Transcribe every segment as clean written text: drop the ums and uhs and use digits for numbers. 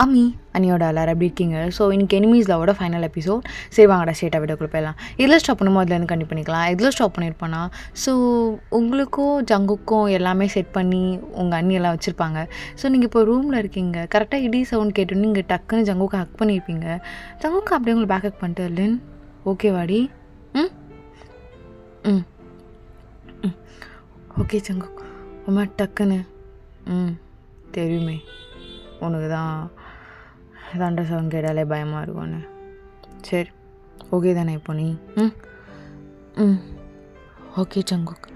அம்மி அண்ணியோட எல்லாரும் எப்படி இருக்கீங்க? ஸோ இன்றைக்கி எனிமீஸ் லவோட ஃபைனல் எபிசோட். சரி வாங்கடா ஸ்ட்ரெயிட்டாக வீடியோக்குள்ள போயிடலாம். இதில் ஸ்டாப் பண்ணுமோ அதுலேருந்து கண்டிப்பாக பண்ணிக்கலாம். இதில் ஸ்டாப் பண்ணியிருப்பேன்னா ஸோ உங்களுக்கும் ஜங்குக்கும் எல்லாமே செட் பண்ணி உங்கள் அண்ணி எல்லாம் வச்சுருப்பாங்க. ஸோ நீங்கள் இப்போ ரூமில் இருக்கீங்க, கரெக்டாக இடி சவுண்ட் கேட்டு நீங்கள் டக்குன்னு ஜங்குக்கு ஹக் பண்ணியிருப்பீங்க. ஜங்குக்கு அப்படியே உங்களுக்கு பேக் ஹக் பண்ணிட்டு இல்லைன் ஓகேவாடி? ம் ம் ம் ஓகே ஜங்கு உமா டக்குன்னு தெரியுமே உனக்கு தான் தண்டை சவுண்ட் கேட்டாலே பயமாக இருக்கும்னு. சரி ஓகே தானே இப்போ நீ? ஓகே சங்குக்.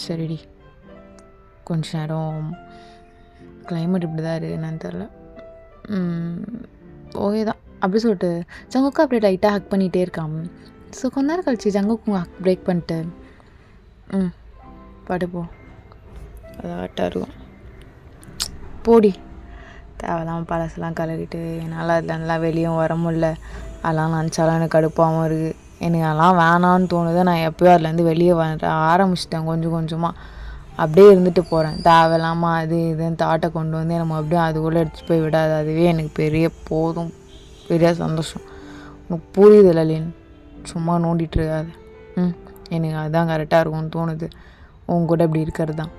சரிடி. கொஞ்ச நேரம் கிளைமேட் இப்படி தான் இருக்குது, என்னன்னு தெரில. ஓகே தான் அப்படி சொல்லிட்டு ஜங்குக்கு அப்படியே லைட்டாக ஹக் பண்ணிகிட்டே இருக்கான். ஸோ கொஞ்ச நேரம் கழிச்சு ஜங்குக்கு ஹக் பிரேக் பண்ணிட்டு படுப்போ அதாட்டாக இருக்கும். போடி தேவையில்லாமல் பழசெல்லாம் கலக்கிட்டு என்னால் அதில் நல்லா வெளியும் வர முடியல. அதெல்லாம் நினச்சாலும் எனக்கு கடுப்பாகவும் இருக்குது. எனக்கு அதெல்லாம் வேணான்னு தோணுது. நான் எப்போயோ அதுலேருந்து வெளியே ஆரம்பிச்சிட்டேன் கொஞ்சம் கொஞ்சமாக. அப்படியே இருந்துட்டு போகிறேன். தேவையில்லாமல் அது இதுன்னு தாட்டை கொண்டு வந்து நம்ம அப்படியே அதுக்குள்ளே எடுத்துகிட்டு போய் விடாது. அதுவே எனக்கு பெரிய போதும், பெரிய சந்தோஷம். உனக்கு புரியுது இல்லைன்னு சும்மா நோண்டிகிட்டு இருக்காது. எனக்கு அதுதான் கரெக்டாக இருக்கும்னு தோணுது. உன் கூட இப்படி இருக்கிறது தான்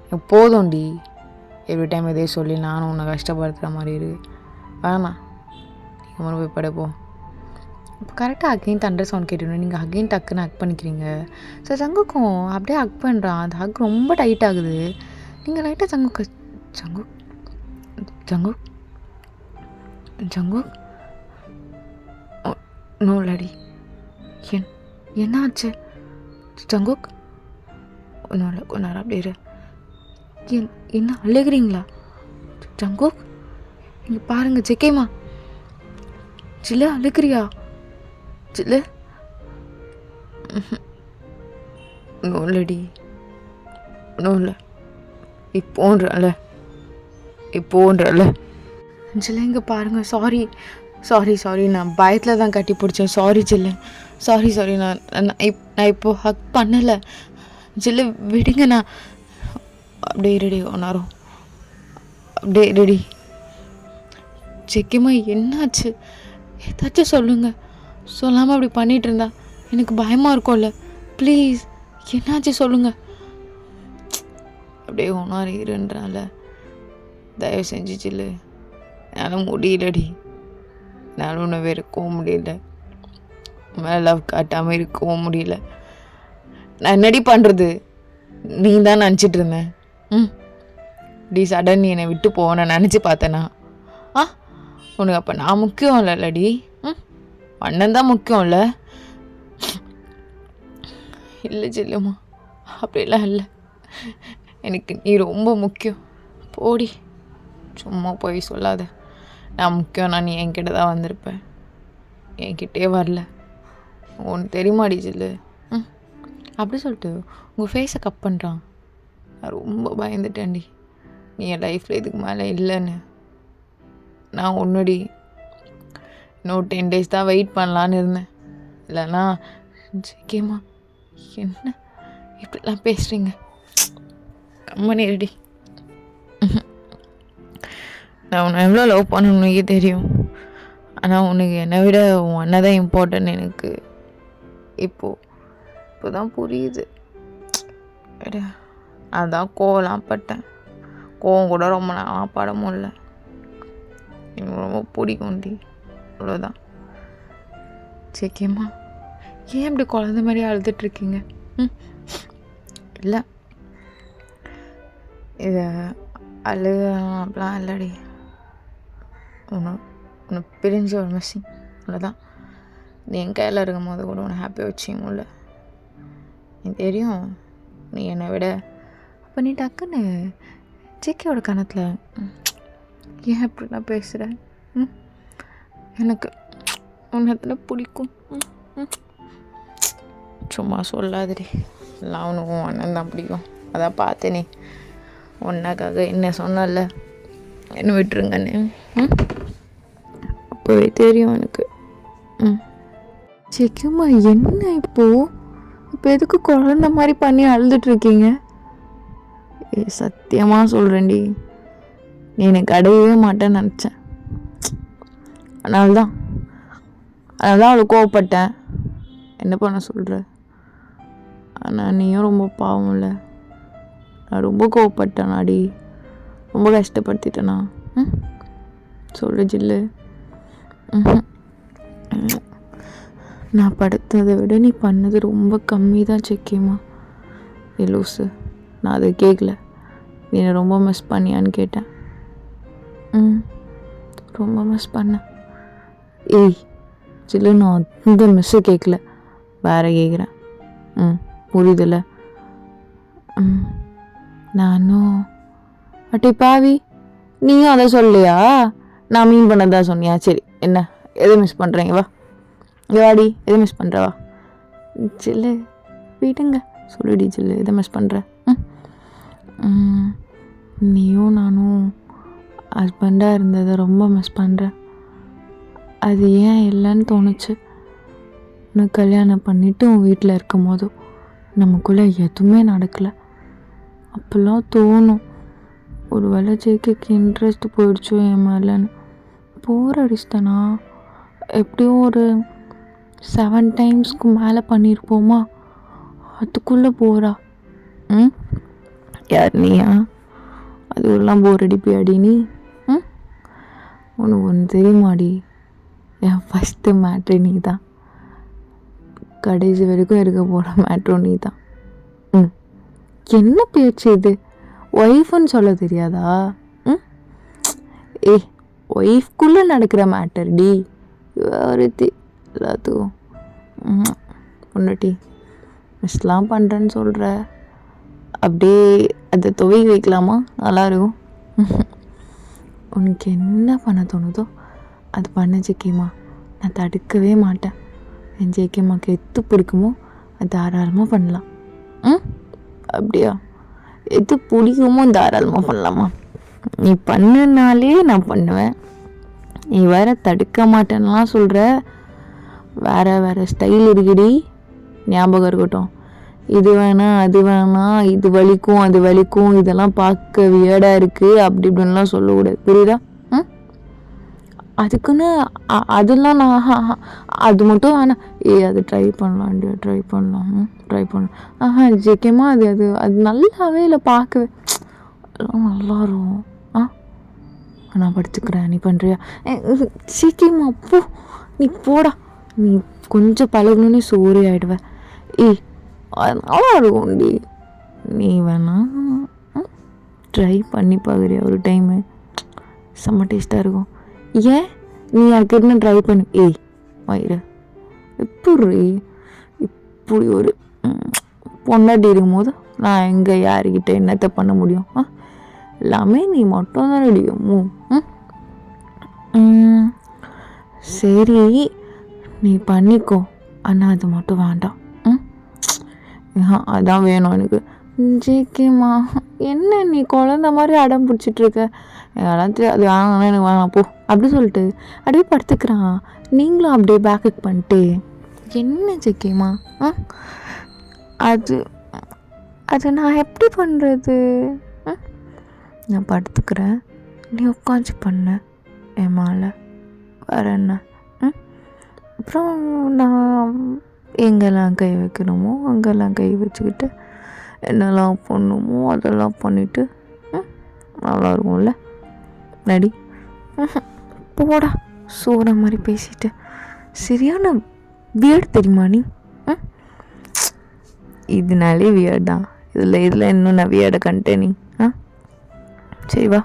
எனக்கு போதும்டி. எவ்ரி டைம் இதே சொல்லி நானும் உன்னை கஷ்டப்படுத்துகிற மாதிரி இருக்குது. வேணாம், நீங்கள் முறை போய் படைப்போம். இப்போ கரெக்டாக அகெயின் தண்டர் சவுண்ட் கேட்டுக்கணும். நீங்கள் அகெயின் டக்குன்னு ஹக் பண்ணிக்கிறீங்க. ஸோ ஜங்குக்கும் அப்படியே ஹக் பண்ணுறான். அந்த ஹக் ரொம்ப டைட் ஆகுது. நீங்கள் லைட்டாக ஜங்குக்கு ஜங்கு ஜங்கு ஜங்கு நோ லடி என்ன ஆச்சு ஜங்குக்? ஒன்றும் இல்லை, கொஞ்ச நேரம் அப்படியே இரு. என்ன அழுகிறீங்களா ஜங்குக்? இங்கே பாருங்க ஜெக்கேமா. ஜில்ல அழுகிறியா ஜில்ல? நோலடி நோல இப்போன்றல ஜில்ல. இங்கே பாருங்க. சாரி சாரி சாரி, நான் பயத்தில் தான் கட்டி பிடிச்சேன். சாரி ஜில்ல, சாரி நான் இப்போது ஹக் பண்ணலை ஜில்ல, விடுங்க. நான் அப்படியே ரெடி ஒன்றாரும் அப்படியே ரெடி. ஜெக்கிமா என்னாச்சு? ஏதாச்சும் சொல்லுங்கள். சொல்லாமல் அப்படி பண்ணிகிட்டு இருந்தா எனக்கு பயமாக இருக்கும்ல. ப்ளீஸ் என்னாச்சு சொல்லுங்கள். அப்படியே ஒன்றாருன்றால தயவு செஞ்சு ஜில்லு. என்னால் முடியலடி. என்னால் உன்னை வெறுக்கவும் முடியல, மேலே லவ் காட்டாமல் இருக்கவும் முடியல. நான் என்னடி பண்ணுறது? நீ தான் நினச்சிட்டு இருந்தேன். டி சடன் நீ என்னை விட்டு போன நினச்சி பார்த்தேனா? உனக்கு அப்போ நான் முக்கியம் இல்லைல்லடி. அண்ணன் தான் முக்கியம் இல்லை. இல்லை ஜில்லுமா, அப்படிலாம் இல்லை. எனக்கு நீ ரொம்ப முக்கியம். போடி, சும்மா போய் சொல்லாத. நான் முக்கியம்னா நீ என்கிட்ட தான் வந்திருப்பேன், என்கிட்டே வரல. உனக்கு தெரியுமாடி ஜில்லு? அப்படி சொல்லிட்டு உங்கள் ஃபேஸை கப் பண்ணுறான். நான் ரொம்ப பயந்துட்டேன்டி. நீ என் லைஃப்பில் இதுக்கு மேலே இல்லைன்னு. நான் ஒன்றுடி இன்னும் 10 days தான் வெயிட் பண்ணலான்னு இருந்தேன். இல்லைனா ஜெகேமா என்ன இப்படிலாம் பேசுகிறீங்க? Company ready. நான் உன்னை எவ்வளோ லவ் பண்ணணுக்கே தெரியும். ஆனால் உனக்கு என்னை விட உன் அண்ணன் தான் இம்பார்ட்டன்ட் எனக்கு. இப்போ தான் புரியுது. அதான் கோவலாம் பட்டேன். கோவம் கூட ரொம்ப நாளாக பட முடியல. எனக்கு ரொம்ப பிடிக்கும்டி, அவ்வளோதான். சேக்கியம்மா ஏன் இப்படி குழந்த மாதிரி அழுதுட்ருக்கீங்க? இல்லை இதை அழுக அப்படிலாம் இல்லடி. உன்னை பிரிஞ்ச ஒரு மிஸ்ஸிங், அவ்வளோதான். நீ என் கையில் இருக்கும் போது கூட உன்னை ஹாப்பியாக வச்சிங்கல்ல. எனக்கு தெரியும் நீ என்னை விட. அப்போ நீ டக்குன்னு ஜேக்கியோட கணத்தில் ஏன் இப்படி நான் பேசுகிறேன்? எனக்கு உன்னத்தில் பிடிக்கும். சும்மா சொல்லாதடி. எல்லாம் உனக்கு அண்ணன் தான் பிடிக்கும். அதான் பார்த்தேனே ஒன்றாக்காக என்ன சொன்னல, என்ன விட்டுருங்கன்னு. அப்போவே தெரியும் எனக்கு. ஜெக்கியம்மா என்ன இப்போ எதுக்கு குழந்த மாதிரி பண்ணி அழுதுட்ருக்கீங்க? சத்தியமாக சொல்கிறேன்டி, நீ எனக்கு அடையவே மாட்டேன்னு நினச்சேன். அதனால தான் அவளை கோவப்பட்டேன். என்ன பண்ண சொல்கிற? ஆனால் நீயும் ரொம்ப பாவம் இல்லை. நான் ரொம்ப கோவப்பட்டேன் அடி, ரொம்ப கஷ்டப்படுத்திட்டேனா? சொல்லு ஜில்லு. நான் படுத்ததை விட நீ பண்ணது ரொம்ப கம்மி தான் செக்கியம்மா. லூசு, நான் அதை கேட்கல. நீ ரொம்ப மிஸ் பண்ணியான்னு கேட்டேன். ரொம்ப மிஸ் பண்ணேன். ஏய் ஜில்லு, நான் இந்த மிஸ்ஸை கேட்கல, வேற கேட்குறேன். புரியுதில்ல? நானும் அட்டி பாவி, நீயும் அதை சொல்லலையா? நான் மீன் பண்ணதா சொன்னியா? சரி, என்ன எதை மிஸ் பண்ணுறீங்க? வா வாடி, எதை மிஸ் பண்ணுறவா? ஜில்லு விடுங்க, சொல்லுடி ஜில்லு, எதை மிஸ் பண்ணுற? நீயும் நானும் ஹஸ்பண்டாக இருந்ததை ரொம்ப மிஸ் பண்ணுறேன். அது ஏன் இல்லைன்னு தோணுச்சு. நான் கல்யாணம் பண்ணிவிட்டு உன் வீட்டில் இருக்கும் போதும் நமக்குள்ளே எதுவுமே நடக்கலை. அப்போல்லாம் தோணும், ஒரு வேளை ஜேகேக்கு இன்ட்ரெஸ்ட் போயிடுச்சோ என் மேலேன்னு. போர் அடிச்சிட்டேனா? எப்படியும் ஒரு 7 டைம்ஸ்க்கு மேலே பண்ணியிருப்போமா? அதுக்குள்ளே போரா? யார் நீயா? அதுவெல்லாம் போர் அடிப்பியாடி நீ? உனக்கு ஒன்று தெரியுமாடி, என் ஃபஸ்ட்டு மேட்ரு நீ தான், கடைசி வரைக்கும் இருக்க போகிற மேட்ரும் நீ தான். என்ன பேச்சு இது? ஒய்ஃப்னு சொல்ல தெரியாதா? ஒய்ஃப்குள்ளே நடக்கிற மேட்டர் டி ஒருத்தி. எல்லாத்துக்கும் பொண்டாட்டி மிஸ்லாம் பண்ணுறேன்னு சொல்கிற, அப்படியே அதை துவை வைக்கலாமா? நல்லாயிருக்கும். உனக்கு என்ன பண்ண தோணுதோ அது பண்ண ஜெக்கியம்மா, நான் தடுக்கவே மாட்டேன். என் ஜெக்கியம்மாக்கு எது பிடிக்குமோ அது தாராளமாக பண்ணலாம். அப்படியா? எது பிடிக்குமோ தாராளமாக பண்ணலாமா? நீ பண்ணுனாலே நான் பண்ணுவேன். நீ வேற தடுக்க மாட்டேன்னுலாம் சொல்கிற. வேறு ஸ்டைல் இருக்குடி, ஞாபகம் இருக்கட்டும். இது வேணாம் அது வேணாம், இது வலிக்கும் அது வலிக்கும், இதெல்லாம் பார்க்க வியர்டாக இருக்குது, அப்படி இப்படின்லாம் சொல்லக்கூடாது, புரியுதா? அதுக்குன்னு அதெல்லாம் நான் அது மட்டும் வேணாம். அது ட்ரை பண்ணலாம். ஜெக்கியமாக அது நல்லாவே இல்லை, பார்க்கவே எல்லாம் நல்லா இருக்கும். நான் படுத்துக்கிறேன், நீ பண்ணுறியா? சீக்கிரமா போ, நீ போடா. நீ கொஞ்சம் பழகணுன்னே சோறு ஆகிடுவேன். அது நல்லா இருக்கும்டி, நீ வேணா ட்ரை பண்ணி பார்க்குறியா ஒரு டைமு? செம்ம டேஸ்ட்டாக இருக்கும். ஏன் நீ யாருக்கிட்ட ட்ரை பண்ணு. வயிறு இப்படி ஒரு பொண்டாட்டி இருக்கும்போது நான் எங்கே யாருக்கிட்ட என்னத்தை பண்ண முடியும்? எல்லாமே நீ மட்டும் தான் ரெடியும். சரி நீ பண்ணிக்கோ, ஆனால் அது மட்டும் வேண்டாம். அதான் வேணும் எனக்கு. ஜேகேம்மா, என்ன நீ குழந்த மாதிரி அடம் பிடிச்சிட்ருக்க? அதெல்லாம் அது வேணாம், எனக்கு வேணாம் போ அப்படி சொல்லிட்டு அப்படியே படுத்துக்கிறான். நீங்களும் அப்படியே பேக்கப் பண்ணிட்டு என்ன ஜேகேம்மா? அது நான் எப்படி பண்ணுறது? நான் படுத்துக்கிறேன், நீ உட்காந்து பண்ண என் மேலே, வேறு என்ன? அப்புறம் நான் எங்கெல்லாம் கை வைக்கணுமோ அங்கெல்லாம் கை வச்சுக்கிட்டு என்னெல்லாம் பண்ணணுமோ அதெல்லாம் பண்ணிவிட்டு நல்லா இருக்கும்ல? நடி. போடா, சோற மாதிரி பேசிட்டு. சரியான வியர்டு தெரியுமா நீ? இதனாலே வியர்டு தான். இதில் இன்னும் நான் வியர்டை கண்டேன் நீ. சரி வா,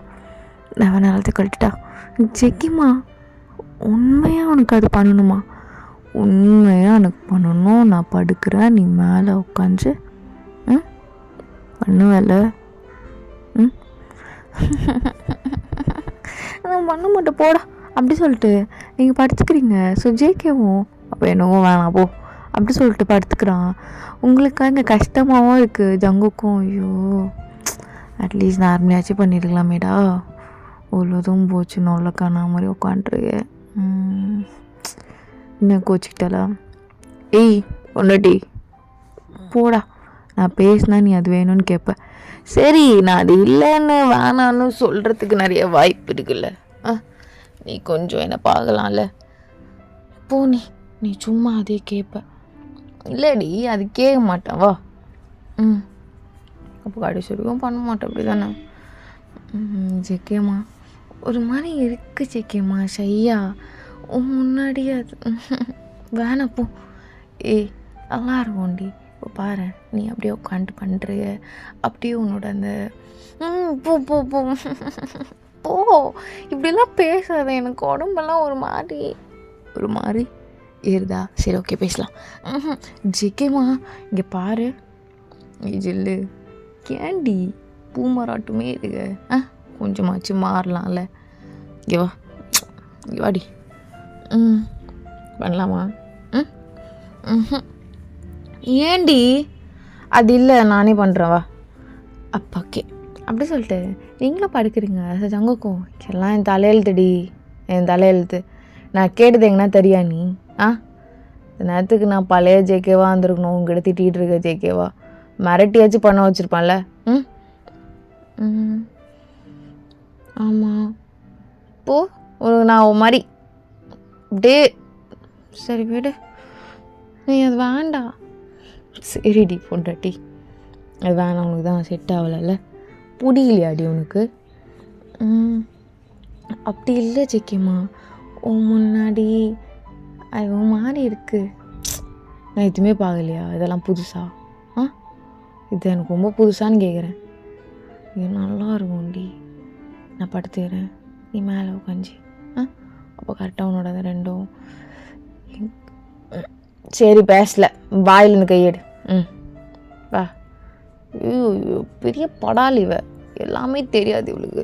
நான் வேணாலத்தை கழட்டுட்டா. ஜெக்கிம்மா, உண்மையாக உனக்கு அது பண்ணணுமா? உண்மையாக எனக்கு பண்ணணும். நான் படுக்கிறேன், நீ மேலே உட்காந்து பண்ணுவேல? நான் பண்ண மாட்டேன் போடா அப்படி சொல்லிட்டு நீங்கள் படுத்துக்கிறீங்க. ஜேகேவும் அப்போ என்னவோ வேணாம் போ அப்படி சொல்லிட்டு படுத்துக்கிறான். உங்களுக்கு இங்கே கஷ்டமாகவும் இருக்குது ஜங்குக்கும். ஐயோ, அட்லீஸ்ட் நார்மலாச்சும் பண்ணியிருக்கலாமேடா. இவ்வளோதும் போச்சு, நொல்ல காணா மாதிரி உட்காண்ட்ருக்கேன். இன்னும் கோச்சிக்கிட்டாலா? பொண்டாட்டி போடா, நான் பேசினா நீ அது வேணும்னு கேட்ப. சரி, நான் அது இல்லைன்னு வேணான்னு சொல்கிறதுக்கு நிறைய வாய்ப்பு இருக்குல்ல. நீ கொஞ்சம் என்னை பார்க்கலாம்ல. போ, நீ சும்மா அதே கேட்ப. இல்லைடி, அது கேட்க மாட்டேன். வா. அப்போ கடைசி வரைக்கும் பண்ண மாட்டேன், அப்படி தானே? ஜெகேம்மா ஒரு மாதிரி இருக்கு ஜெகேம்மா, ஷையா. முன்னாடியே அது வேணாம் போ. நல்லா இருக்கும்டி. இப்போ பாரு, நீ அப்படியே உட்காந்துட்டு பண்ணுறிய, அப்படியே உன்னோட அந்த போ போ போ போ, இப்படிலாம் பேசாத. எனக்கு உடம்பெல்லாம் ஒரு மாதிரி ஏறுதா? சரி, ஓகே, பேசலாம். ஜெகேம்மா இங்கே பாரு. ஜில்லு கேண்டி பூமராட்டுமே இருக்கு. கொஞ்சமாச்சு மாறலாம்ல. இங்கே வா, இங்கே வாடி. பண்ணலாமா? ஏண்டி? அது இல்லை, நானே பண்ணுறேன், வா. அப்பா ஓகே, அப்படி சொல்லிட்டு நீங்களும் படுக்கிறீங்க ஜங்கோக்கும். எல்லாம் என் தலையெழுத்துடி, என் தலையெழுத்து. நான் கேட்டது எங்கன்னா தெரியா நீ? இந்த நேரத்துக்கு நான் பழைய ஜேகேவா இருந்திருக்கணும். உங்ககிட்ட திட்டிகிட்டு இருக்க ஜேகேவா மிரட்டியாச்சும் பண்ண வச்சுருப்பான்ல. ஆமாம், போ. நான் ஒரு மாதிரி அப்படியே. சரி விடு, நீ அது வேண்டாம். சரிடி பொண்டாட்டி, அது வேணாம். உனக்கு தான் செட் ஆகலைல்ல, பிடிக்கலையாடி உனக்கு? அப்படி இல்லை ஜெகேம்மா, முன்னாடி அது மாதிரி இருக்குது. நான் எதுவுமே பார்க்கலையா? இதெல்லாம் புதுசா? இது எனக்கு ரொம்ப புதுசான்னு கேட்குறேன். இது நல்லா இருக்கும்டி. நான் படுத்துக்கிறேன், நீ மேலே உட்காந்து. அப்போ கரெக்டாக உன்னோட அந்த ரெண்டும். சரி பேசல, வாயிலேருந்து கையெடு. வா. பெரிய படால் இவ, எல்லாமே தெரியாது இவளுக்கு.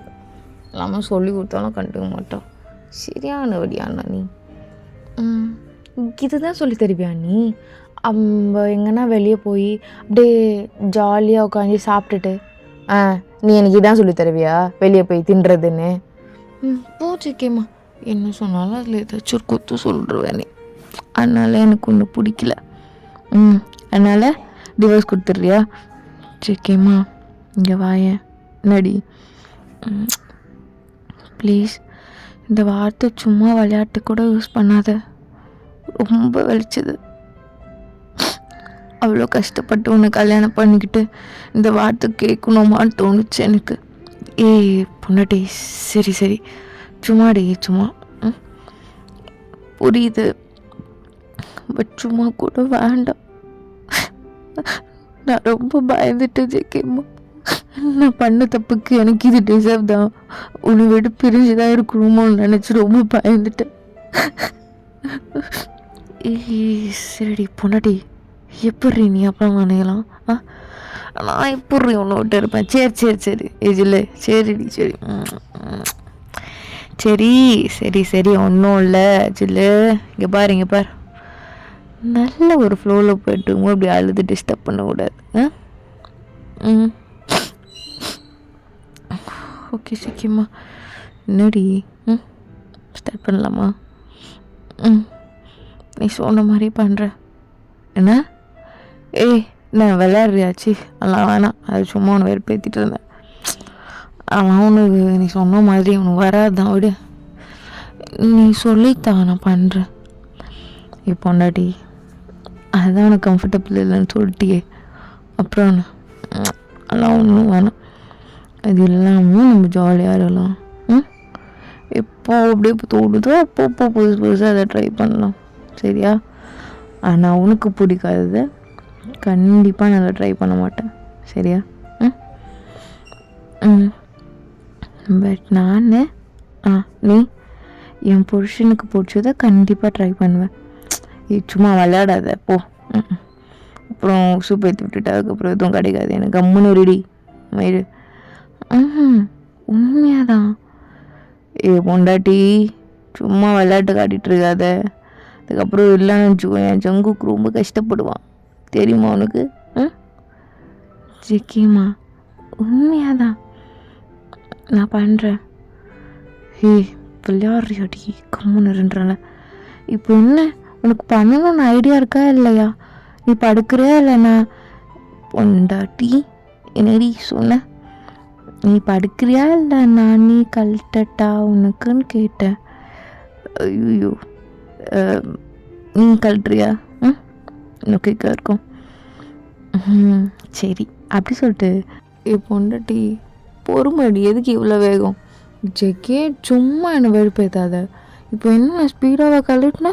எல்லாமே சொல்லி கொடுத்தாலும் கண்டுக்க மாட்டான். சரியான வடியாண்ணா நீ. இதுதான் சொல்லி தருவியா நீ? எங்கன்னா வெளியே போய் அப்படியே ஜாலியாக உட்காந்து சாப்பிட்டுட்டு நீ எனக்கு இதான் சொல்லி தருவியா வெளியே போய் தின்றதுன்னு? போச்சுக்கேம்மா, என்ன சொன்னாலும் அதில் ஏதாச்சும் ஒரு குத்து சொல்லிடுவேன் நீ. அதனால் எனக்கு ஒன்று பிடிக்கல. அதனால் டிவோர்ஸ் கொடுத்துட்றியா? சரிக்கேம்மா இங்கே வாயேன். என்னடி ப்ளீஸ், இந்த வார்த்தை சும்மா விளையாட்டு கூட யூஸ் பண்ணாத. ரொம்ப வலிச்சது. அவ்வளோ கஷ்டப்பட்டு உன்னை கல்யாணம் பண்ணிக்கிட்டு இந்த வார்த்தை கேட்கணுமான்னு தோணுச்சு எனக்கு. பொண்டாட்டி, சரி சும்மாடி, சும்மா புரியுது, பட் சும்மா கூட வேண்டாம். நான் ரொம்ப பயந்துட்டேன் ஜெகேம்மா. நான் பண்ண தப்புக்கு எனக்கு இது டிசர்வ் தான். உன்னை விட பிரிஞ்சுதான் இருக்கணுமோன்னு நினச்சி ரொம்ப பயந்துட்டேன். சரிடி பொண்டாட்டி, எப்படி நீ அப்புறம் நினைக்கலாம்? நான் எப்படி ஒன்று விட்டு இருப்பேன்? சரி இல்லை, சரிடி, சரி ஒன்றும் இல்லை ஜில்லு. இங்கே பாரு, நல்ல ஒரு ஃப்ளோவில் போய்ட்டுமோ அப்படி அழுது டிஸ்டர்ப் பண்ணக்கூடாது. ஓகே சிக்கிம்மா, என்னடி ஸ்டார்ட் பண்ணலாமா? நீ சொன்ன மாதிரி பண்ணுற. என்ன? நான் விளையாடுறியாச்சு, அதெல்லாம் வேணாம். அது சும்மா ஒன்று வெறுப்பேற்றிட்டு இருந்தேன். ஆனால் உனக்கு நீ சொன்ன மாதிரி உனக்கு வராதுதான், விடு. நீ சொல்லித்தான் நான் பண்ணுறேன். பொண்டாட்டி, அதுதான் உனக்கு கம்ஃபர்டபுள் இல்லைன்னு சொல்லிட்டியே, அப்புறம் அதெல்லாம் ஒன்றும் வேணாம். அது இல்லாமல் நம்ம ஜாலியாக இருக்கலாம். எப்போ அப்படியே தோணுதோ அப்போ புதுசாக அதை ட்ரை பண்ணலாம், சரியா? ஆனால் உனக்கு பிடிக்காதது கண்டிப்பாக நான் அதை ட்ரை பண்ண மாட்டேன், சரியா? பட் நான் நீ என் புருஷனுக்கு பிடிச்சதை கண்டிப்பாக ட்ரை பண்ணுவேன். சும்மா விளையாடாத போ. அப்புறம் சூப் ஏற்றி விட்டுட்டு அதுக்கப்புறம் எதுவும் கிடைக்காது எனக்கு. கம்முன்னு ரெடி மயிறு. உண்மையாதான். பொண்டாட்டி, சும்மா விளையாட்டு காட்டிகிட்டு இருக்காத. அதுக்கப்புறம் இல்லைன்னு வச்சுக்கோ, என் ஜங்குக்கு ரொம்ப கஷ்டப்படுவான், தெரியுமா உனக்கு? ஜிக்கிம்மா, உண்மையாதான் நான் பண்ணுறேன். விளையாடுறியாடி? கம்முன்னுன்றல. இப்போ என்ன உனக்கு பண்ணணும்னு ஐடியா இருக்கா இல்லையா? நீ படுக்கிறியா இல்லைண்ணா? பொண்டாட்டி என்னடி சொன்ன? நீ படுக்கிறியா இல்லை நானே கழட்டட்டா உனக்குன்னு கேட்டேன். ஐயோ, நீ கழட்டுறியா? இன்னும் கேட்க இருக்கும். சரி அப்படி சொல்லிட்டு பொண்டாட்டி பொறுமடி, எதுக்கு இவ்வளோ வேகம்? ஜெக்கே சும்மா என்னை வெறுப்பேத்தாத. இப்போ என்ன ஸ்பீடாக கழட்டினா?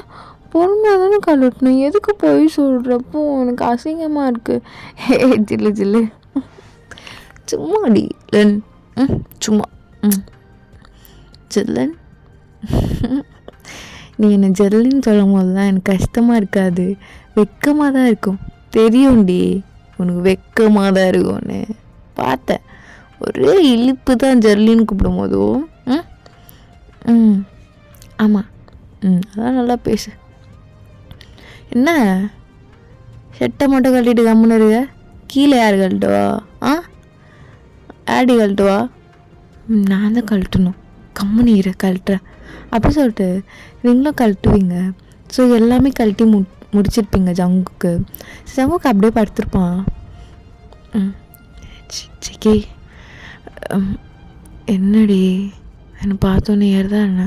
பொறுமையாக தானே கழட்டணும், எதுக்கு போய் சொல்கிறப்போ எனக்கு அசிங்கமாக இருக்குது. ஜில்லு ஜில்லு சும்மாடி லன். சும்மா ஜில்லன். நீ என்னை ஜெல்லின்னு சொல்லும் போது தான் எனக்கு கஷ்டமாக இருக்காது, வெக்கமாக தான் இருக்கும். தெரியும்டி உனக்கு வெக்கமாக தான் இருக்கும்னு பார்த்தேன். ஒரே இழிப்பு தான் ஜெர்லின்னு கூப்பிடும் போதும். ஆமாம், அதான் நல்லா பேசு. என்ன ஷர்ட்டை மட்டும் கழட்டிட்டு கம்முன்னு இருக்க? கீழே யார் கழட்டுவா? ஆடி கழட்டுவா? நான் தான் கழட்டணும், கம்முன்னு இரு கழட்டுறேன் அப்படி சொல்லிட்டு நீங்களும் கழட்டுவீங்க. ஸோ எல்லாமே கழட்டி முடிச்சிருப்பீங்க. ஜங்குக்கு அப்படியே படுத்திருப்பான். சிக்கி என்னடி என்னை பார்த்தோன்னே ஏறுதான் என்ன?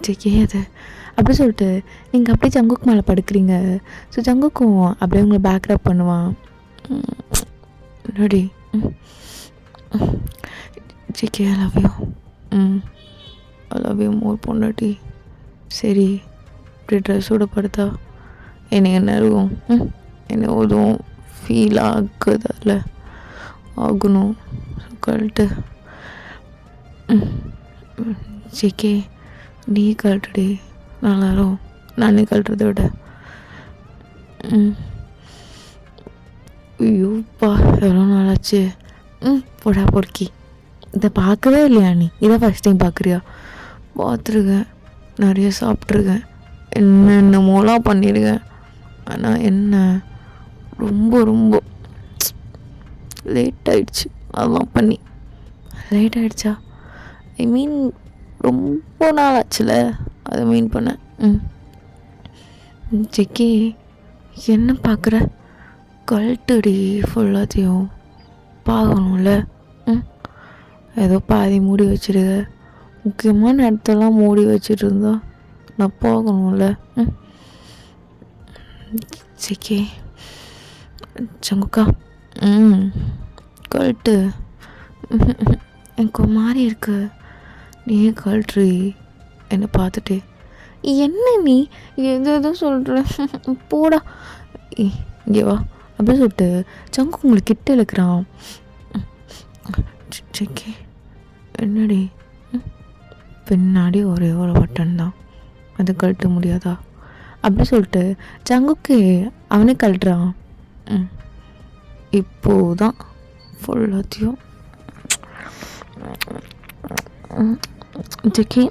சிக்கி அது அப்படி சொல்லிட்டு நீங்கள் அப்படியே ஜங்குக்கு மேலே படுக்கிறீங்க. ஸோ ஜங்குக்கும் அப்படியே உங்களை பேக்கப் பண்ணுவான். என்னடி சிக்கி ஐ love you. I love you more பொண்டாட்டி. சரி இப்படி ட்ரெஸ்ஸோட படுத்தா எனக்கு என்ன இருக்கும்? என்ன எதுவும் ஃபீல் ஆகுதில்ல? ஆகணும் கழட்டு. ஜிகே நீ கழட்டுடி, நல்லாரும் நானே கழட்டுறத விட. ஐயோப்பா எவ்வளோ நாளாச்சு. போடா பொறுக்கி. இதை பார்க்கவே இல்லையா நீ? இதை ஃபஸ்ட் டைம் பார்க்குறியா? பார்த்துருக்கேன், நிறைய சாப்பிட்ருக்கேன், என்னென்னமோலாம் பண்ணியிருக்கேன். ஆனால் என்ன ரொம்ப ரொம்ப லேட் ஆகிடுச்சு. அதெல்லாம் பண்ணி லேட் ஆகிடுச்சா? ஐ மீன் ரொம்ப நாள் ஆச்சுல, அதை மீன் பண்ணேன். ஜெக்கி என்ன பார்க்குற? கழட்டுடி ஃபுல்லாத்தையும், பார்க்கணும்ல. ஏதோ பாதி மூடி வச்சுருக்க, முக்கியமான இடத்தெல்லாம் மூடி வச்சுட்டு இருந்தா நான் பார்க்கணும்ல. ஜெக்கி ஜங்குக்கா கழட்டு. எனக்கு ஒரு மாதிரி இருக்கு, நீயே கழட்டுறி என்னை பார்த்துட்டு. என்ன நீ எதோ சொல்கிற? போடா இங்கே வா அப்படின்னு சொல்லிட்டு ஜங்கு உங்களுக்கு கிட்ட இழுக்கிறான். ஜெக்கி என்னடி? பின்னாடி ஒரே ஒரு பட்டன் தான், அது கழட்ட முடியாதா? அப்படி சொல்லிட்டு ஜங்குக்கு அவனே கழட்டுறான். இப்போதான் ஃபுல்லாத்தையும் ஜெக்கி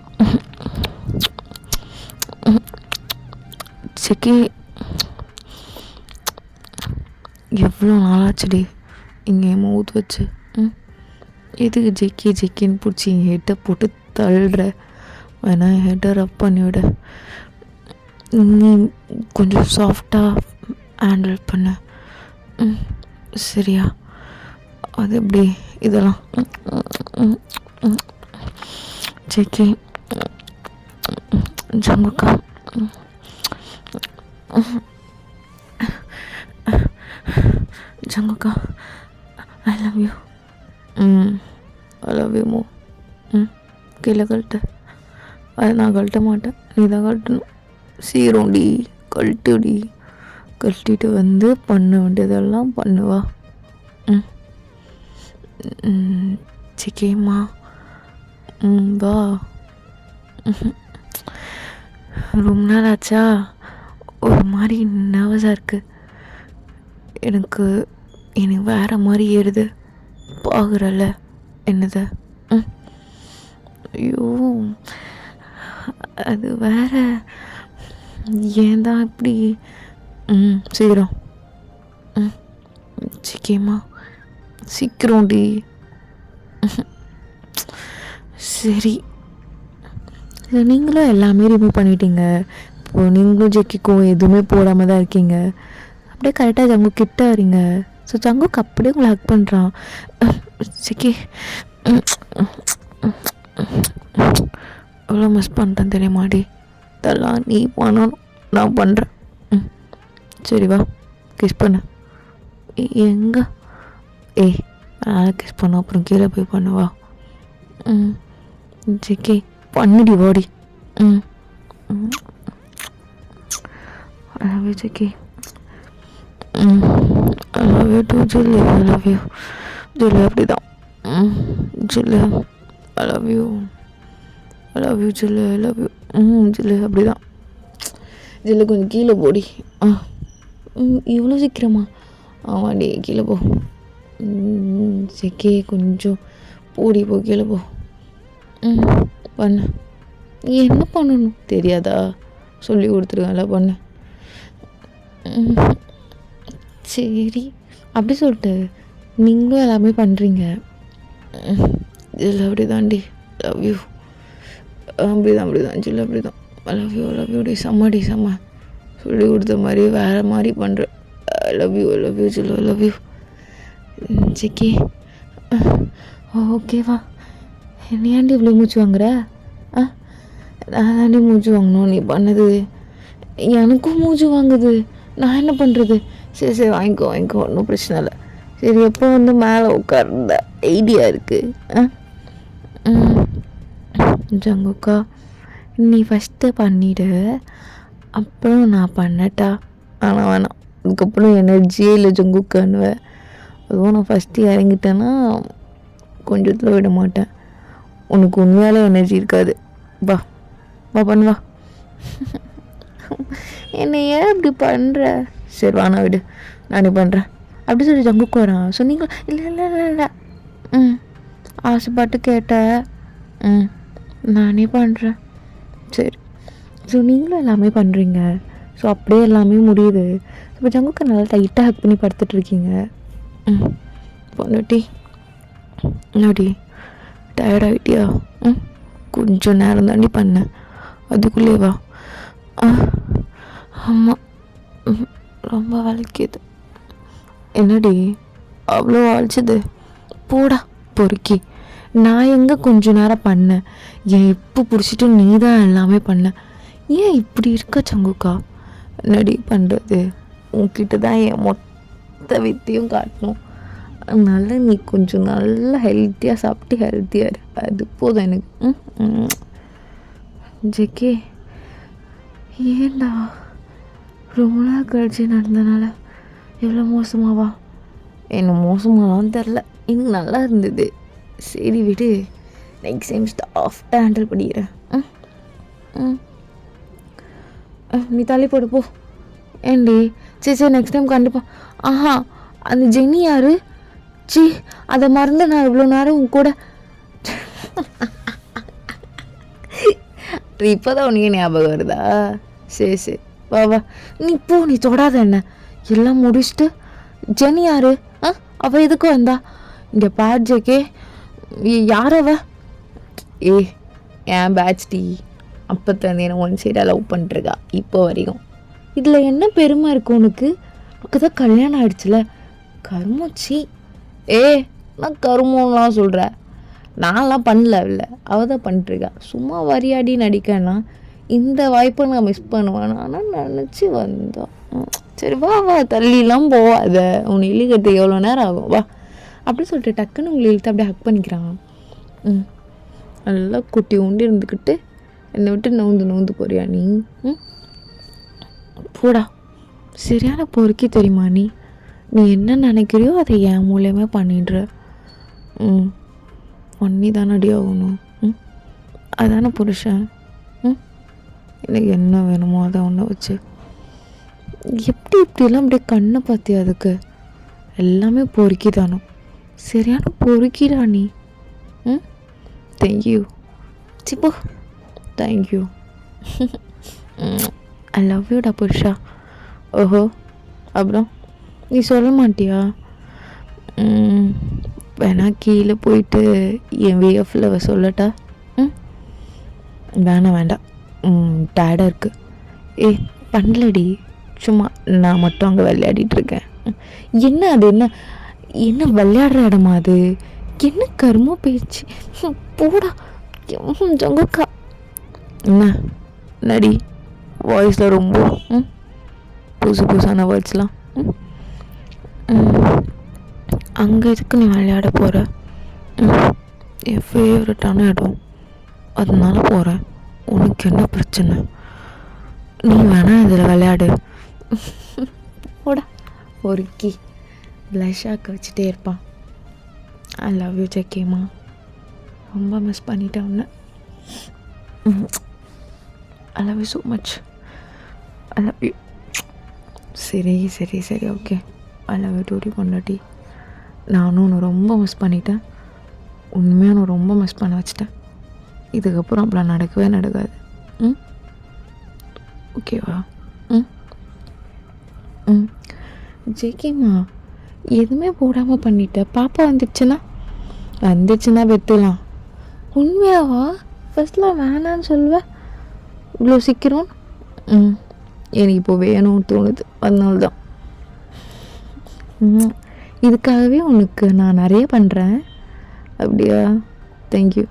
ஜெக்கி எவ்வளோ நாளாச்சுடி இங்கே மவுத் வச்சு. எதுக்கு ஜெக்கி ஜெக்கின்னு பிடிச்சி எங்கள் ஹெட்டை போட்டு தள்ளுற? வேணா ஹெட்டை ரப் பண்ணிவிட. நீ கொஞ்சம் சாஃப்டாக ஹேண்டில் பண்ண சரியா? அது எப்படி இதெல்லாம்? ஜெக்கி ஜங்குக்கா ஜங்குக்கா I love you. I love you மோ. கீழே கழட்டு. அது நான் கழட்ட மாட்டேன், நீ தான் கழட்டணும். சீரோண்டி கழட்டுடி. கழட்டிட்டு வந்து பண்ண வேண்டியதெல்லாம் பண்ணுவா. சிக்கேம்மா வா. ரொம்ப நாள் ஆச்சா, ஒரு மாதிரி நர்வஸாக இருக்குது எனக்கு. எனக்கு வேறு மாதிரி ஏறுது, பார்க்குறல்ல என்னது? ஐயோ அது வேற, ஏன் தான் இப்படி? சீக்கிரம் சிக்கேம்மா சீக்கிரம்டி. சரி நீங்களும் எல்லாமே ரிமூவ் பண்ணிட்டீங்க, இப்போது நீங்களும் ஜெக்கிக்கும் எதுவுமே போடாமல் தான் இருக்கீங்க. அப்படியே கரெக்டாக ஜங்கு கிட்ட வரீங்க. ஸோ ஜங்குக்கு அப்படியே உங்களை ஹக் பண்ணுறான். ஜெக்கி எவ்வளோ மிஸ் பண்ணுறேன் தெரியுமாடி. இதெல்லாம் நீ பண்ணணும், நான் பண்ணுறேன். சரி வா கிஸ் பண்ண. எங்கே? ஏய் அதனால் கிஸ் பண்ண, அப்புறம் கீழே போய் பண்ணுவா. ஜெக்கி பண்ணிடி ஓடி. I love you, Jackie. I love you too, Julia. I love you. Julia அப்படிதான். Julia I love you. I love you, Julia. I love you. Julia அப்படிதான். Julia கொஞ்சம் கீழே போடி. இவ்வளோ சீக்கிரமா? ஆமாடி கீழே போ. ஜெக்கி கொஞ்சம் போடி, போ கீழே போ. பண்ண. நீ என்ன பண்ணணும் தெரியாதா? சொல்லி கொடுத்துருக்கேன்ல, பண்ண. சரி அப்படி சொல்லிட்டு நீங்களும் எல்லாமே பண்ணுறீங்க. இதில் அப்படி தாண்டி. Love you. அப்படிதான் சொல்லி அப்படிதான். Love you D. செம்மடி செம்ம. சொல்லி கொடுத்த மாதிரி வேறு மாதிரி பண்ணுற. லவ் யூ சொல்லு. Love you Jackie. ஓகேவா? என்னையாண்டி இவ்வளோ மூச்சு வாங்குற? நான் தாண்டி மூச்சு வாங்கணும். நீ பண்ணது எனக்கும் மூச்சு வாங்குது. நான் என்ன பண்ணுறது? சரி வாங்கிக்கோ ஒன்றும் பிரச்சனை இல்லை. சரி எப்போ வந்து மேலே உட்கார்ந்த ஐடியா இருக்குது? ஜங்குக்கா நீ ஃபஸ்ட்டு பண்ணிவிடு, அப்புறம் நான் பண்ணட்டா? ஆனால் வேணாம், அதுக்கப்புறம் எனர்ஜியே இல்லை ஜங்குக்கான்னுவேன். அதுவும் நான் ஃபஸ்ட்டு இறங்கிட்டேன்னா கொஞ்சத்தில் விட மாட்டேன். உனக்கு உண்மையாலே எனர்ஜி இருக்காது. வா பண்ணுவா. என்னை ஏன் இப்படி பண்ணுற? சரி வானா விடு, நானே பண்ணுறேன் அப்படி சொல்லி ஜங்குக்கு வரான். சொன்னீங்களா? இல்லை ஆசைப்பட்டு கேட்டேன். நானே பண்ணுறேன். சரி ஸோ நீங்களும் எல்லாமே பண்ணுறீங்க. ஸோ அப்படியே எல்லாமே முடியுது. இப்போ ஜங்குக்கு நல்லா டைட்டாக ஹக் பண்ணி படுத்துட்ருக்கீங்க. பொண்ணுட்டி நடி டயர்ட் ஆகிட்டியா? கொஞ்சம் நேரம் தாண்டி பண்ணேன், அதுக்குள்ளே வா. ஆமாம் ரொம்ப வலிக்குது. என்னடி அவ்வளோ வலிச்சது? போடா பொறுக்கி. நான் எங்கே கொஞ்ச நேரம் பண்ணேன்? ஏன் இப்போ பிடிச்சிட்டு நீ தான் எல்லாமே பண்ண. ஏன் இப்படி இருக்க ஜங்குக்கா? என்னடி பண்ணுறது? உன்கிட்ட தான் என் மொத்த வித்தையும் காட்டணும். அதனால நீ கொஞ்சம் நல்லா ஹெல்த்தியாக சாப்பிட்டு ஹெல்த்தியாக இரு, அது போதும் எனக்கு. ஜெக்கி ஏண்டா ரொம்ப நாள் கழிச்சு நடந்தனால எவ்வளோ மோசமாவா? எனக்கு மோசமானு தெரில, எனக்கு நல்லா இருந்தது. சரி விடு, நெக்ஸ்ட் டைம் ஸ்டாஃப்டாக ஹேண்டில் பண்ணிக்கிறேன். நீ தள்ளி போடு போ. ஏண்டி? சரி நெக்ஸ்ட் டைம் கண்டிப்பாக. அந்த ஜெனி யாரு? அதை மறந்து நான் இவ்வளோ நேரம் உன் கூட. இப்போ தான் உனக்கு ஞாபகம் வருதா? சரி வா நீ போ, நீ தொடாத என்ன. எல்லாம் முடிச்சுட்டு ஜெனி யாரு? அவள் எதுக்கு வந்தா? இங்கே பாட்ஜேக்கே யார் அவ? என் பேட்ச் டி. அப்போ தந்து என்ன ஒன் சைடாக லவ் பண்ணிட்டுருக்கா இப்போ வரைக்கும். இதில் என்ன பெருமை இருக்குது உனக்கு? உனக்கு தான் கல்யாணம் ஆகிடுச்சுல. கருமச்சி. நான் கருமம்லாம் சொல்கிறேன். நான்லாம் பண்ணல, இல்லை அவள் தான் பண்ணிட்டுருக்கா. சும்மா வரியாடி நடிக்கன்னா இந்த வாய்ப்பை நான் மிஸ் பண்ணுவேன். ஆனால் நினச்சி வந்தோம். சரி வா தள்ளிலாம் போவாத, உன்னை இழுக்கிறது எவ்வளோ நேரம் ஆகும், வா அப்படி சொல்லிட்டு டக்குன்னு உங்களை இழுத்து அப்படியே ஹக் பண்ணிக்கிறாங்க. நல்லா குட்டி உண்டு இருந்துக்கிட்டு என்னை விட்டு நவுந்து போறியா நீ? போடா, சரியான பொறுக்கி தெரியுமா நீ என்ன நினைக்கிறியோ அதை என் மூலியமாக பண்ணிடுற. பண்ணி தானே அடி ஆகணும். அதான புருஷன். எனக்கு என்ன வேணுமோ அதை ஒன்றை வச்சு இப்படிலாம் அப்படியே கண்ணை பார்த்தியா? அதுக்கு எல்லாமே பொறுக்கி தானோ. சரியான பொறுக்கிடா நீ. தேங்க்யூ. சிப்போ தேங்க்யூ. ஐ லவ் யூடா புருஷா. ஓஹோ, அப்புறம் நீ சொல்ல மாட்டியா? வேணா கீழே போயிட்டு என் வேஃபில் சொல்லட்டா? வேண்டாம் டயர்டாக இருக்குது. ஏய் பண்ணலடி, சும்மா நான் மட்டும் அங்கே விளையாடிட்டுருக்கேன். என்ன அது, என்ன என்ன விளையாடுற இடமா அது? என்ன கருமோ போயிடுச்சு. போடா ஜங்குக்கா. என்ன நடி வாய்ஸில் ரொம்ப புதுசு புதுசான வேர்ட்ஸ்லாம். அங்கே எதுக்கு நீ விளையாட போகிற? என் ஃபேவரட்டான இடம், அதனால போகிறேன். உனக்கு என்ன பிரச்சனை? நீ வேணா இதில் விளையாடு. போடா ஒருக்கி ப்ளஷாக்க வச்சுட்டே இருப்பான். ஐ லவ் யூ ஜக்கிமா, ரொம்ப மிஸ் பண்ணிட்டேன் உன்னை. ஐ love you so much, I love you. சரி சரி சரி ஓகே, ஐ லவ் யூ டூடி பொண்டாட்டி. நானும் உன்னை ரொம்ப மிஸ் பண்ணிட்டேன். உண்மையாக நான் ரொம்ப மிஸ் பண்ண வச்சிட்டேன். இதுக்கப்புறம் அப்படிலாம் நடக்கவே நடக்காது. ஓகேவா? ஜெய்கிமா எதுவுமே போடாமல் பண்ணிட்ட. பாப்பா வந்துச்சுன்னா வெட்டலாம். உண்மையாவா? ஃபஸ்ட்லாம் வேணான்னு சொல்லுவேன், இவ்வளோ சீக்கிரம். எனக்கு இப்போ வேணும்னு தோணுது, அதனால தான். இதுக்காகவே உனக்கு நான் நிறைய பண்ணுறேன். அப்படியா? தேங்க்யூ.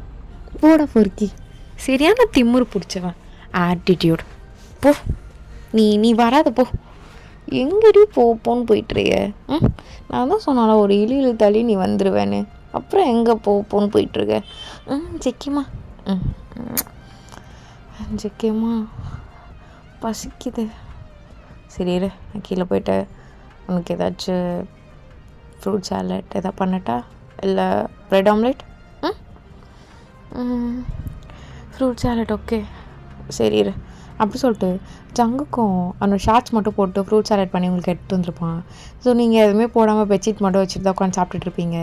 போடா பொறுக்கி, சரியான திமுரு பிடிச்சவன். ஆட்டிடியூட் போ. நீ வராத போ. எங்கடி போன்னு போயிட்டுருக்க? நான் தான் சொன்னால ஒரு இழு தள்ளி நீ வந்துடுவேன்னு. அப்புறம் எங்கே போன்னு போயிட்டுருக்க? ஜெக்கியம்மா பசிக்குது. சரி இரு, நான் கீழே போய்ட்டு உனக்கு ஏதாச்சும் ஃப்ரூட் சாலட் எதாவது பண்ணட்டா, இல்லை bread omelette? Fruit salad okay. சரி இரு. அப்படி சொல்லிட்டு ஜங்குக்கும் அவனோட ஷார்ட்ஸ் மட்டும் போட்டு ஃப்ரூட் சாலட் பண்ணி உங்களுக்கு எடுத்துகிட்டு வந்துருப்பான். ஸோ நீங்கள் எதுவுமே போடாமல் பெட்ஷீட் மட்டும் வச்சுட்டு தான் உட்காந்து சாப்பிட்டுட்ருப்பீங்க.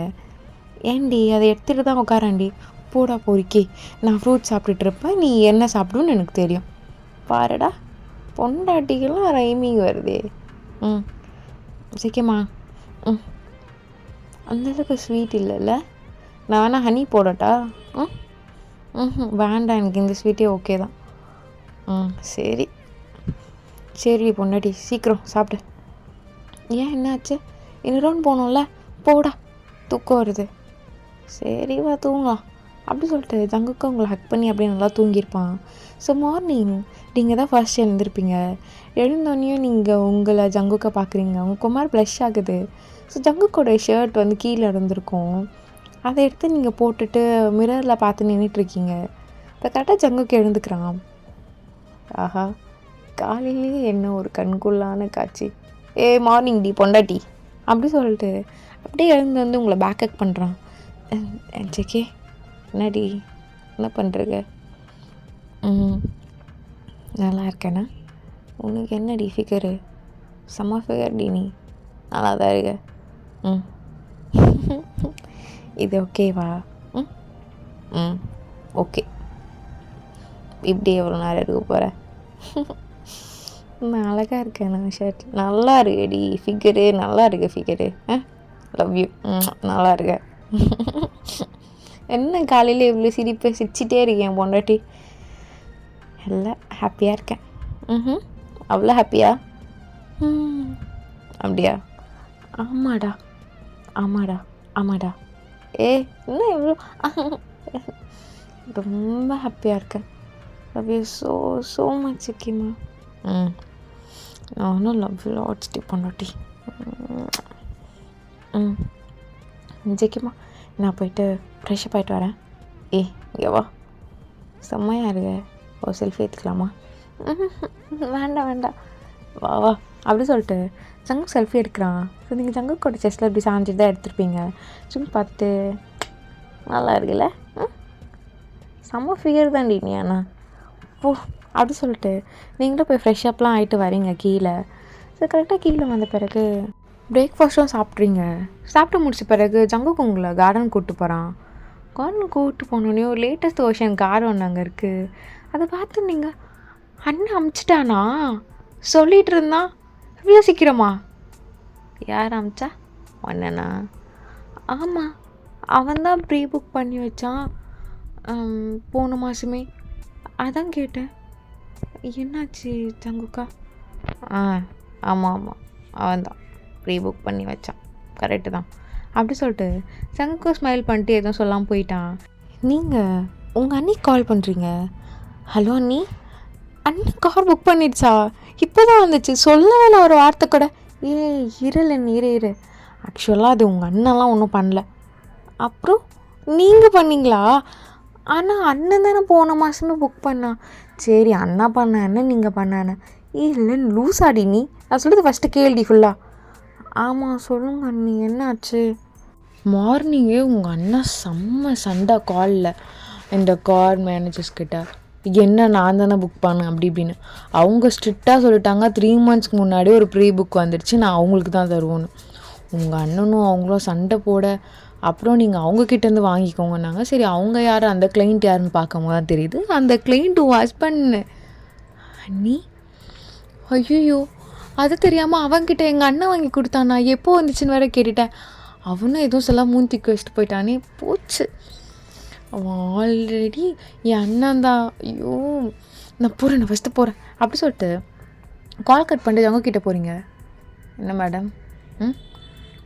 ஏன்டி அதை எடுத்துகிட்டு தான் உட்காராண்டி. போடா பொறுக்கி, நான் ஃப்ரூட் சாப்பிட்டுட்ருப்பேன், நீ என்ன சாப்பிடுன்னு எனக்கு தெரியும். பாருடா பொண்டாட்டிக்கெல்லாம் ரைமிங் வருதே. சீக்கிரமா. அந்தளவுக்கு ஸ்வீட் இல்லைல்ல? நான் வேணா ஹனி போடட்டா? வேண்டாம், எனக்கு இந்த ஸ்வீட்டே ஓகே தான். சரி பொண்டாட்டி சீக்கிரம் சாப்பிடு. ஏன் என்னாச்சு? இன்னும் ரவுண்ட் போகணும்ல, போடா தூக்கம் வருது. சரி வா தூங்கலாம். அப்படி சொல்லிட்டு ஜங்குக்கு உங்களை ஹக் பண்ணி அப்படியே நல்லா தூங்கியிருப்பான். ஸோ மார்னிங் நீங்கள் தான் ஃபர்ஸ்ட் எழுந்திருப்பீங்க. எழுந்தோடனையும் நீங்கள் உங்களை ஜங்குக்கை பார்க்குறீங்க. உங்கள் குமார் ப்ளஷ் ஆகுது. ஸோ ஜங்குக்கோட ஷர்ட் வந்து கீழே இருந்திருக்கும். அதை எடுத்து நீங்கள் போட்டுட்டு மிரரில் பார்த்து நின்றுட்டுருக்கீங்க. இப்போ கரெக்டாக ஜங்குக்கு எழுந்துக்கிறான். ஆஹா, காலையிலேயே என்ன ஒரு கண்கொள்ளான காட்சி. மார்னிங் டி பொண்டாட்டி அப்படி சொல்லிட்டு அப்படியே எழுந்து வந்து உங்களை பேக்கப் பண்ணுறான். ஜெகே என்னடி என்ன பண்ணுறங்க? நல்லா இருக்கேண்ணா. உனக்கு என்னடி ஃபிகரு? செம்ம ஃபிகர் டி, நீ நல்லா தான் இருக்க. இது ஓகேவா? ஓகே. இப்படி எவ்வளோ நேரம் இருக்க போகிறேன்? நான் அழகாக இருக்கேன். நான் ஷர்ட் நல்லா இருக்கடி. ஃபிகரு நல்லா இருக்கு. Figure love you. நல்லா இருக்க. என்ன காலையில் இவ்வளோ சிரிச்சிட்டே இருக்கேன் பொண்டாட்டி? எல்லாம் ஹாப்பியாக இருக்கேன். அவ்வளோ ஹாப்பியா? அப்படியா? ஆமாடா ஆமாடா. என்ன இவ்வளோ ரொம்ப ஹாப்பியாக இருக்கேன். லவ் யூ ஸோ மச் சிக்கிமா. நானும் லவ் யூ லாட்ஸ் டி பொண்டாட்டி. ஜெக்கிமா நான் போயிட்டு ஃப்ரெஷ்ஷப் ஆகிட்டு வரேன். இங்கே வா, செம்மையாக இருக்க. ஒரு செல்ஃபி எடுத்துக்கலாமா? வேண்டாம் வா அப்படி சொல்லிட்டு ஜங்கு செல்ஃபி எடுக்கிறான். ஸோ நீங்கள் ஜங்குக்கோட செஸ்ட்டில் இப்படி சாஞ்சிட்டு தான் எடுத்துருப்பீங்க. சும்மா பார்த்துட்டு நல்லா இருக்குல்ல, செம்ம ஃபிகர் தான் நீ. அண்ணா போ அப்படி சொல்லிட்டு நீங்களும் போய் ஃப்ரெஷ்ஷப்லாம் ஆகிட்டு வரீங்க கீழே. ஸோ கரெக்டாக கீழே வந்த பிறகு பிரேக்ஃபாஸ்ட்டும் சாப்பிட்றீங்க. சாப்பிட்டு முடிச்ச பிறகு ஜங்குக்கு உங்களை கார்டன் கூப்பிட்டு போகிறான். கார்டன் கூப்பிட்டு போனோடனே ஒரு லேட்டஸ்ட் வெர்ஷன் கார் ஒன்று அங்கே இருக்குது. அதை பார்த்து நீங்கள் அண்ணன் அமுச்சிட்டானா சொல்லிகிட்டு இருந்தான். இவ்வளோ சீக்கிரமா? யார் அமிச்சா? அண்ணனா? ஆமாம், அவன் தான் ப்ரீ புக் பண்ணி வச்சான் போன மாதமே. அதான் கேட்டேன். என்னாச்சு ஜங்குக்கா? ஆ ஆமாம் ஆமாம், அவன் தான் ப்ரீ புக் பண்ணி வச்சான், கரெக்டு தான் அப்படி சொல்லிட்டு ஜங்குக்கு ஸ்மைல் பண்ணிட்டு எதுவும் சொல்லாமல் போயிட்டான். நீங்கள் உங்கள் அண்ணி கால் பண்ணுறீங்க. ஹலோ அண்ணி, அண்ணி கார் புக் பண்ணிடுச்சா? இப்போ தான் வந்துச்சு, சொல்லவே இல்லை ஒரு வார்த்தை கூட. இரு. ஆக்சுவலாக அது உங்கள் அண்ணெல்லாம் ஒன்றும் பண்ணல. அப்புறம் நீங்கள் பண்ணீங்களா? ஆனால் அண்ணன் தானே போன மாதமே புக் பண்ணா. சரி அண்ணா பண்ணான்னு நீங்கள் பண்ணானே. இல்லை லூஸாடி நீ, நான் சொல்கிறது ஃபஸ்ட்டு கேள்வி ஃபுல்லாக. ஆமாம் சொல்லுங்க அண்ணி, என்னாச்சு? மார்னிங்கே உங்கள் அண்ணா செம்ம சண்டை காலில் இந்த கார் மேனேஜர்ஸ் கிட்ட. என்ன நான் தானே புக் பண்ணேன் அப்படி இப்படின்னு. அவங்க ஸ்ட்ரிக்டாக சொல்லிட்டாங்க 3 monthsக்கு முன்னாடி ஒரு ப்ரீ புக் வந்துடுச்சு, நான் அவங்களுக்கு தான் தருவோன்னு. உங்கள் அண்ணனும் அவங்களும் சண்டை போட, அப்புறம் நீங்கள் அவங்கக்கிட்டேருந்து வாங்கிக்கோங்கன்னாங்க. சரி அவங்க யார், அந்த கிளைண்ட் யாருன்னு பார்க்கும்போது தான் தெரியுது அந்த கிளைண்ட்டு ஹஸ்பண்ட். அண்ணி ஐயோ, அது தெரியாமல் அவன்கிட்ட எங்கள் அண்ணன் வாங்கி கொடுத்தானா, எப்போ வந்துச்சுன்னு வேற கேட்டுட்டேன். அவனும் எதுவும் சொல்ல மூந்திக்கு வச்சுட்டு போயிட்டானே, போச்சு. அவன் ஆல்ரெடி என் அண்ணன் தான். ஐயோ நான் போகிறேன், நான் ஃபஸ்ட்டு போகிறேன் அப்படி சொல்லிட்டு கால் கட் பண்ணிட்டு அவங்கக்கிட்ட போகிறீங்க. என்ன மேடம்,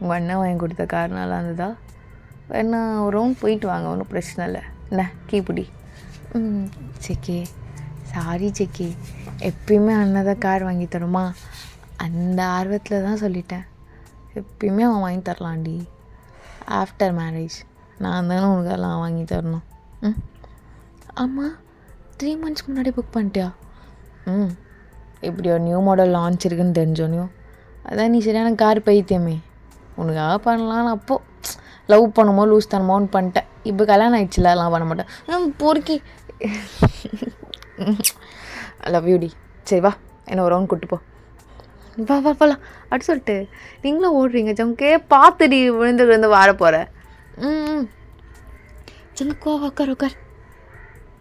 உங்கள் அண்ணன் வாங்கி கொடுத்த கார் நல்லா இருந்ததா? வேணா ஒரு ரவுண்ட் போயிட்டு வாங்க, ஒன்றும் பிரச்சனை இல்லை. என்ன கீப்பிடி. செக்கே சாரி செக்கே, எப்பயுமே அண்ணன் தான் கார் வாங்கி தருமா, அந்த ஆர்வத்தில் தான் சொல்லிட்டேன். எப்பயுமே அவன் வாங்கி தரலாண்டி. ஆஃப்டர் மேரேஜ் நான் தானே உனக்கு எல்லாம் வாங்கி தரணும். ஆமாம் 3 months முன்னாடி புக் பண்ணிட்டியா? இப்படி ஒரு நியூ மாடல் லான்ச் இருக்குன்னு தெரிஞ்சோனையும் அதான் நீ சரியான கார் பைத்தியமே, உனக்காக பண்ணலான்னு அப்போது லவ் பண்ணுமோ லூஸ் தனமோன்னு பண்ணிட்டேன். இப்போ கல்யாணம் ஆயிடுச்சுல, அதெல்லாம் பண்ண மாட்டேன் பொறுக்கி. லவ் யூடி. சரி வா, என்ன ஒரு ரவுண்ட் கூட்டு போ. வா போகலாம் அப்படி சொல்லிட்டு நீங்களும் ஓடுறீங்க. ஜங்கே பார்த்துடி விழுந்து வார போகிற. ஜங்குக்கோ உட்கார்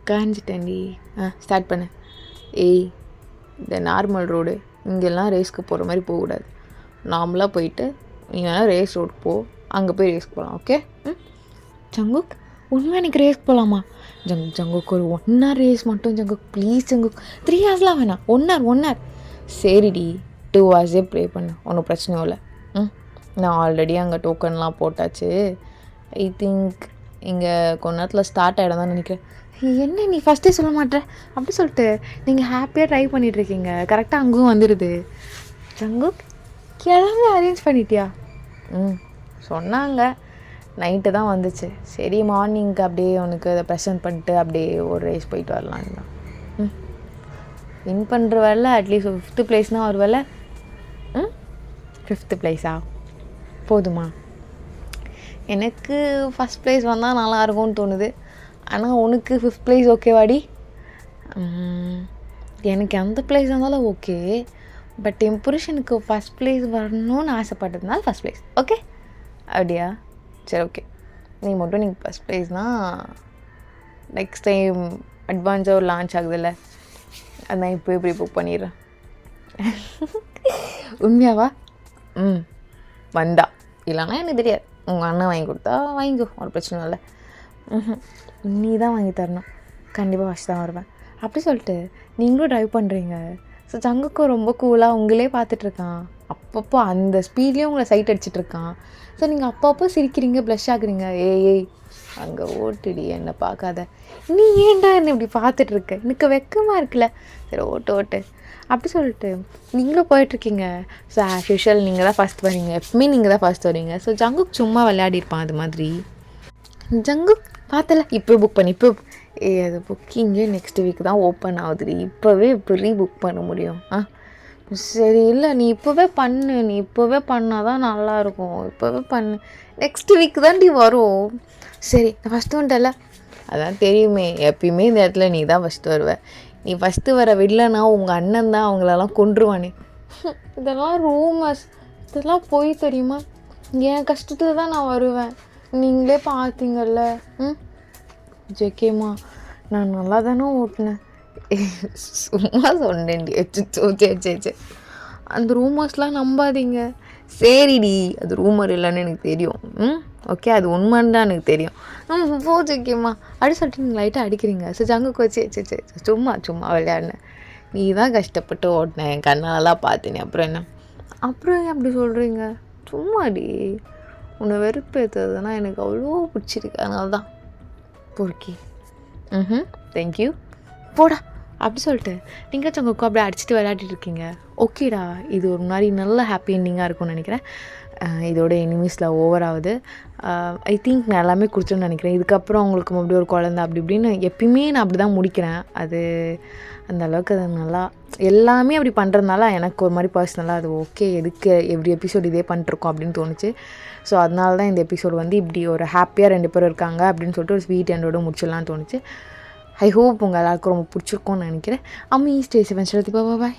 காஞ்சிட்டேன்டி. ஸ்டார்ட் பண்ணு. இந்த நார்மல் ரோடு இங்கெல்லாம் ரேஸ்க்கு போகிற மாதிரி போகக்கூடாது. நார்மலாக போயிட்டு நீ வேணால் ரேஸ் ரோடு போ, அங்கே போய் ரேஸ்க்கு போகலாம். ஓகே ஜங்குக், உண்மையாக எனக்கு ரேஸ்க்கு போகலாமா? ஜங்குக் ஒரு 1 hour ரேஸ் மட்டும் ஜங்குக் ப்ளீஸ். ஜங்குக் 3 hours வேணாம், 1 hour. சரிடி 2 hours ப்ளே பண்ணு, ஒன்றும் பிரச்சனையும் இல்லை. நான் ஆல்ரெடி அங்கே டோக்கன்லாம் போட்டாச்சு. ஐ திங்க் இங்கே கொஞ்ச நேரத்தில் ஸ்டார்ட் ஆகிடும் தான் நினைக்கிறேன். என்ன நீ ஃபஸ்ட்டே சொல்ல மாட்டேற அப்படி சொல்லிட்டு நீங்கள் ஹாப்பியாக ட்ரை பண்ணிகிட்ருக்கீங்க. கரெக்டாக அங்கேயும் வந்துடுது. ஜங்குக் கிளம்பி அரேஞ்ச் பண்ணிட்டியா? சொன்னாங்க, நைட்டு தான் வந்துச்சு. சரி மார்னிங்க்கு அப்படியே உனக்கு அதை ப்ரெசென்ட் பண்ணிட்டு அப்படியே ஒரு ரேஸ் போயிட்டு வரலான்னு தான். வின் பண்ணுற வரல, அட்லீஸ்ட் 5th பிளேஸ்னால் ஒரு வேலை. 5th பிளேஸா போதுமா? எனக்கு ஃபஸ்ட் ப்ளேஸ் வந்தால் நல்லாயிருக்கும்னு தோணுது. ஆனால் உனக்கு 5th பிளேஸ் ஓகேவாடி? எனக்கு எந்த பிளேஸ் இருந்தாலும் ஓகே, பட் என் புருஷனுக்கு ஃபஸ்ட் பிளேஸ் வரணும்னு ஆசைப்பட்டதுனால ஃபஸ்ட் பிளேஸ். ஓகே அப்படியா? சரி ஓகே, நீங்கள் ஃபஸ்ட் ப்ளேஸ்னால் நெக்ஸ்ட் டைம் அட்வான்ஸாக ஒரு லான்ச் ஆகுதுல்ல, அதான் இப்போ ப்ரீ புக் பண்ணிடுறேன். உண்மையாவா? வந்தா, இல்லைன்னா எனக்கு தெரியாது. உங்கள் அண்ணன் வாங்கி கொடுத்தா வாங்கிக்கோ, ஒரு பிரச்சனை இல்லை. நீ தான் வாங்கி தரணும், கண்டிப்பாக ஃபஸ்ட் தான் வருவேன் அப்படி சொல்லிட்டு நீங்களும் ட்ரைவ் பண்ணுறீங்க. ஸோ ஜங்குக்கும் ரொம்ப கூலாக உங்களே பார்த்துட்ருக்கான். அப்பப்போ அந்த ஸ்பீட்லேயும் உங்களை சைட் அடிச்சிட்ருக்கான். ஸோ நீங்கள் அப்பப்போ சிரிக்கிறீங்க, ப்ளஷ் ஆகுறீங்க. ஏய் அங்கே ஓட்டுடி, என்னை பார்க்காத. நீ ஏன்டா என்னை இப்படி பார்த்துட்ருக்க, எனக்கு வெக்கமாக இருக்குல்ல. சரி ஓட்டு அப்படி சொல்லிட்டு நீங்களும் போயிட்டுருக்கீங்க. ஸோ ஆஸ் யூஷுவல் நீங்கள் தான் ஃபஸ்ட் வரீங்க, எப்பவுமே நீங்கள் தான் ஃபஸ்ட் வரீங்க. ஸோ ஜங்குக் சும்மா விளையாடிருப்பான் அது மாதிரி. ஜங்குக் பார்த்தல இப்போ புக் பண்ணி, இப்போ அது புக்கிங்கே நெக்ஸ்ட் வீக் தான் ஓப்பன் ஆகுதுடி, இப்போவே ப்ரீ புக் பண்ண முடியும்? சரி இல்லை நீ இப்போவே பண்ணு, நீ இப்போவே பண்ணால் தான் நல்லாயிருக்கும். இப்போவே பண்ணு, நெக்ஸ்ட் வீக் தான்டி வரும். சரி நான் ஃபஸ்ட்டு வந்துட்டல, அதான் தெரியுமே, எப்பயுமே இந்த இடத்துல நீ தான் ஃபஸ்ட்டு வருவேன். நீ ஃபஸ்ட்டு வர விடலைன்னா உங்கள் அண்ணன் தான் அவங்களெல்லாம் கொன்றுவானே. இதெல்லாம் ரூமர்ஸ், இதெல்லாம் போய் தெரியுமா? என் கஷ்டத்தில் தான் நான் வருவேன், நீங்களே பார்த்தீங்கல்ல. ஜேகேம்மா நான் நல்லா தானே ஓட்டினேன், சும்மா சொன்னேன்டி. சரி அந்த ரூமர்ஸ்லாம் நம்பாதீங்க. சரிடி, அது ரூமர் இல்லைன்னு எனக்கு தெரியும். ஓகே அது உண்மைன்னு தான் எனக்கு தெரியும். ஜேகேம்மா அப்படி சொல்லிட்டு நீங்கள் லைட்டாக அடிக்கிறீங்க. ஸோ ஜங்குக்கு வச்சு சரி சும்மா விளையாடினேன். நீ தான் கஷ்டப்பட்டு ஓட்டின என் கண்ணாலலாம் பார்த்தேனே அப்புறம் என்ன அப்புறம் ஏன் அப்படி சொல்கிறீங்க சும்மாடி உன்னை வெறுப்பேற்றுறதுனா எனக்கு அவ்வளோ பிடிச்சிருக்கு அதனால தான் பொறுக்கி தேங்க்யூ போடா அப்படி சொல்லிட்டு நீங்களாச்சும் உங்கள் அக்கா அப்படியே அடிச்சுட்டு விளையாடிட்டு இருக்கீங்க ஓகேடா இது ஒரு மாதிரி நல்ல ஹாப்பி எண்டிங்காக இருக்கும்னு நினைக்கிறேன் இதோட எனிமீஸில் ஓவர் ஆகுது ஐ திங்க் நான் எல்லாமே கொடுத்துன்னு நினைக்கிறேன் இதுக்கப்புறம் அவங்களுக்கு மறுபடியும் ஒரு குழந்தை அப்படி இப்படின்னு எப்பயுமே நான் அப்படி தான் முடிக்கிறேன் அது அந்த அளவுக்கு அது நல்லா எல்லாமே அப்படி பண்ணுறதுனால எனக்கு ஒரு மாதிரி பர்சனலாக அது ஓகே எதுக்கு எவ்ரி எபிசோடு இதே பண்ணிட்டுருக்கோம் அப்படின்னு தோணுச்சு ஸோ அதனால தான் இந்த எபிசோடு வந்து இப்படி ஒரு ஹாப்பியாக 2 பேரும் இருக்காங்க அப்படின்னு சொல்லிட்டு ஒரு ஸ்வீட் எண்டோட முடிச்சிடலான்னு தோணுச்சு ஐ ஹோப் உங்கள் எல்லாருக்கும் ரொம்ப பிடிச்சிருக்கோன்னு நினைக்கிறேன் அம்மி ஸ்டே 7 பாய்